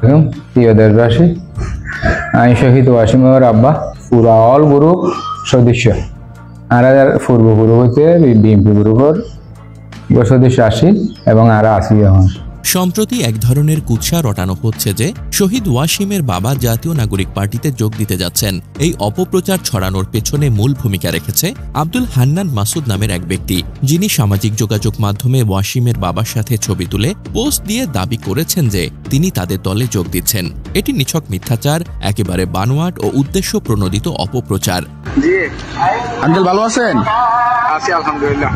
প্রিয় দেশবাসী, আমি শহীদ ওয়াসিমের আব্বা পুরা অল গ্রুপ সদস্য আর পূর্বপুরু হইতে বিএনপি গ্রুপের সদস্য আসি এবং আর আসি এখন। সম্প্রতি এক ধরনের কুৎসা রটানো হচ্ছে যে শহীদ ওয়াসিমের বাবা জাতীয় নাগরিক পার্টিতে যোগ দিতে যাচ্ছেন। এই অপপ্রচার ছড়ানোর পেছনে মূল ভূমিকা রেখেছে আব্দুল হান্নান মাসুদ নামের এক ব্যক্তি, যিনি সামাজিক যোগাযোগ মাধ্যমে ওয়াসিমের বাবার সাথে ছবি তুলে পোস্ট দিয়ে দাবি করেছেন যে তিনি তাদের দলে যোগ দিচ্ছেন। এটি নিছক মিথ্যাচার, একেবারে বানোয়াট ও উদ্দেশ্য প্রণোদিত অপপ্রচার। জি আঙ্কেল, ভালো আছেন? আছি আলহামদুলিল্লাহ।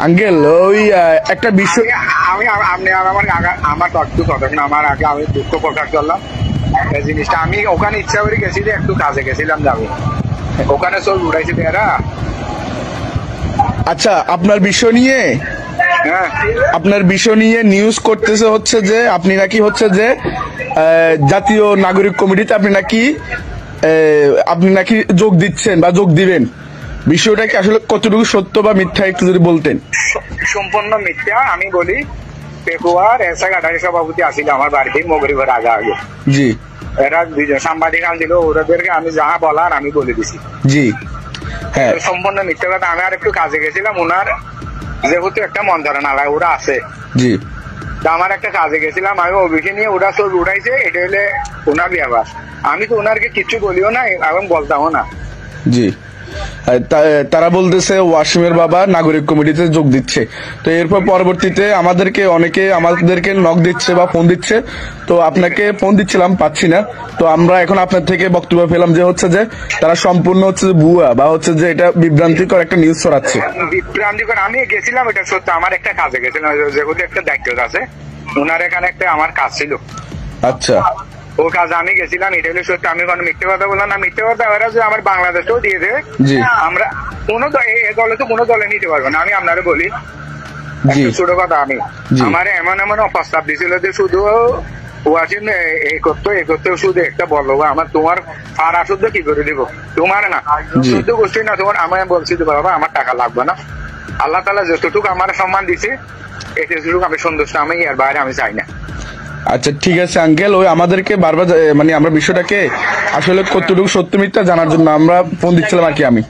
আঙ্কেল, ওই একটা বিষয় আমার ততক্ষণ আমার আগে আমি দুঃখ প্রকাশ করলাম এই জিনিসটা। আমি ওখানে ইচ্ছা করে গেছি যে একটু কাজে গেছিলাম যাবো, ওখানে সব উড়াইছে এরা। আচ্ছা, আপনার বিষয় নিয়ে নিউজ করতেছে হচ্ছে যে আপনি নাকি হচ্ছে যে জাতীয় নাগরিক কমিটিতে আপনি নাকি যোগ দিচ্ছেন বা যোগ দিবেন। বিষয়টা কি আসলে কতটুকু সত্য বা মিথ্যা একটু যদি বলতেন। সম্পূর্ণ মিথ্যা। আমি বলি, পেকুয়ার এসা ঘাটারি সভাপতি আসিল আমার বাড়িতে মগরিবের আগে। জি, এরা দুজন সাংবাদিক আনছিল, ওদেরকে আমি যাহা বলার আমি বলে দিছি। জি হ্যাঁ, সম্পূর্ণ মিথ্যা কথা। আমি আর একটু কাজে গেছিলাম, ওনার যেহেতু একটা মন ধরে নালায় ওরা আছে। জি, আমার একটা কাজে গেছিলাম, আমি অভিষেক নিয়ে ওরা সব উঠাইছে, এটা হলে ওনার ব্যাপার। আমি তো ওনারকে কিচ্ছু বলিও না এবং বলতামও না। জি, তারা বলতেছে ওয়াসিমের বাবা নাগরিক কমিটিতে যোগ দিচ্ছে। তো এরপর পরবর্তীতে আমাদেরকে নক দিচ্ছে বা ফোন দিচ্ছে। তো আপনাকে ফোন দিচ্ছিলাম, পাচ্ছি না। তো আমরা এখন আপনার থেকে বক্তব্য পেলাম যে হচ্ছে যে তারা সম্পূর্ণ হচ্ছে যে ভুয়া বা হচ্ছে যে এটা বিভ্রান্তিকর একটা নিউজ ছড়াচ্ছে। বিভ্রান্তিকর। আমি গেছিলাম, এটা সত্য। আমার একটা কাজে গেছিলাম, যেহেতু একটা দায়িত্ব আছে ওনার এখানে একটা আমার কাজ ছিল। আচ্ছা, ও কাজে আমি গেছিলাম, এটা হলে সত্যি। আমি কোনো মিথ্যে কথা বললাম না। মিথ্যে কথা ওরা যে আমার বাংলাদেশেও দিয়ে দেবে, আমরা কোনো দলে তো কোনো দলে নিতে পারবো না। আমি আপনারা বলি ছোট কথা, আমি আমার এমন প্রস্তাব দিছিল যে শুধু ওয়াসিম এই করতে শুধু একটা বলবো, আমার তোমার পাড়া শুদ্ধ কি করে দিব, তোমার না শুদ্ধ গোষ্ঠী না তোমার। আমি বলছি যে বাবা আমার টাকা লাগবে না, আল্লাহ তাআলা যতটুকু আমার সম্মান দিছে এতটুকু আমি সন্তুষ্ট, আমি এর বাইরে আমি চাই না। আচ্ছা ঠিক আছে আঙ্কেল, ওই আমাদেরকে বারবার আমরা বিষয়টাকে আসলে কতটুকু সত্য মিথ্যা জানার জন্য আমরা ফোন দিচ্ছিলাম আর কি। আমি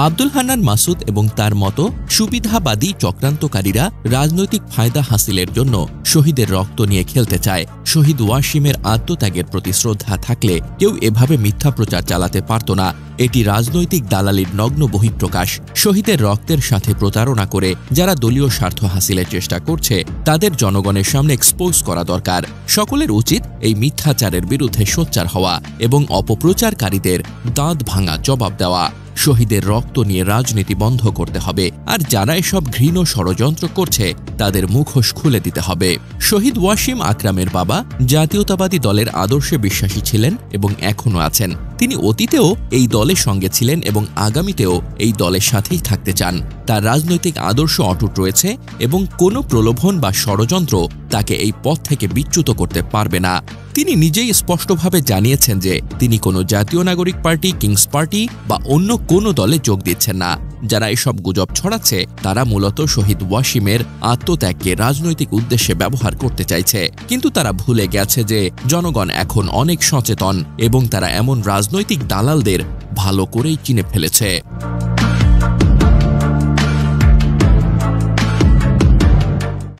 আব্দুল হান্নান মাসুদ এবং তার মতো সুবিধাবাদী চক্রান্তকারীরা রাজনৈতিক ফায়দা হাসিলের জন্য শহীদের রক্ত নিয়ে খেলতে চায়। শহীদ ওয়াসিমের আত্মত্যাগের প্রতি শ্রদ্ধা থাকলে কেউ এভাবে মিথ্যা প্রচার চালাতে পারত না। এটি রাজনৈতিক দালালির নগ্ন বহিঃপ্রকাশ। শহীদের রক্তের সাথে প্রতারণা করে যারা দলীয় স্বার্থ হাসিলের চেষ্টা করছে তাদের জনগণের সামনে এক্সপোজ করা দরকার। সকলের উচিত এই মিথ্যাচারের বিরুদ্ধে সোচ্চার হওয়া এবং অপপ্রচারকারীদের দাঁত ভাঙা জবাব দেওয়া। শহীদের রক্ত নিয়ে রাজনীতি বন্ধ করতে হবে, আর যারা এসব ঘৃণ ষড়যন্ত্র করছে তাদের মুখোশ খুলে দিতে হবে। শহীদ ওয়াসিম আকরামের বাবা জাতীয়তাবাদী দলের আদর্শে বিশ্বাসী ছিলেন এবং এখনো আছেন। তিনি অতীতেও এই দলের সঙ্গে ছিলেন এবং আগামীতেও এই দলের সাথেই থাকতে চান। তার রাজনৈতিক আদর্শ অটুট রয়েছে এবং কোনো প্রলোভন বা ষড়যন্ত্র তাকে এই পথ থেকে বিচ্যুত করতে পারবে না। তিনি নিজেই স্পষ্টভাবে জানিয়েছেন যে তিনি কোনো জাতীয় নাগরিক পার্টি, কিংস পার্টি বা অন্য কোনো দলে যোগ দিচ্ছেন না। যারা এসব গুজব ছড়াচ্ছে তারা মূলত শহীদ ওয়াসিমের আত্মত্যাগকে রাজনৈতিক উদ্দেশ্যে ব্যবহার করতে চাইছে, কিন্তু তারা ভুলে গেছে যে জনগণ এখন অনেক সচেতন এবং তারা এমন রাজনৈতিক দালালদের ভালো করেই চিনে ফেলেছে।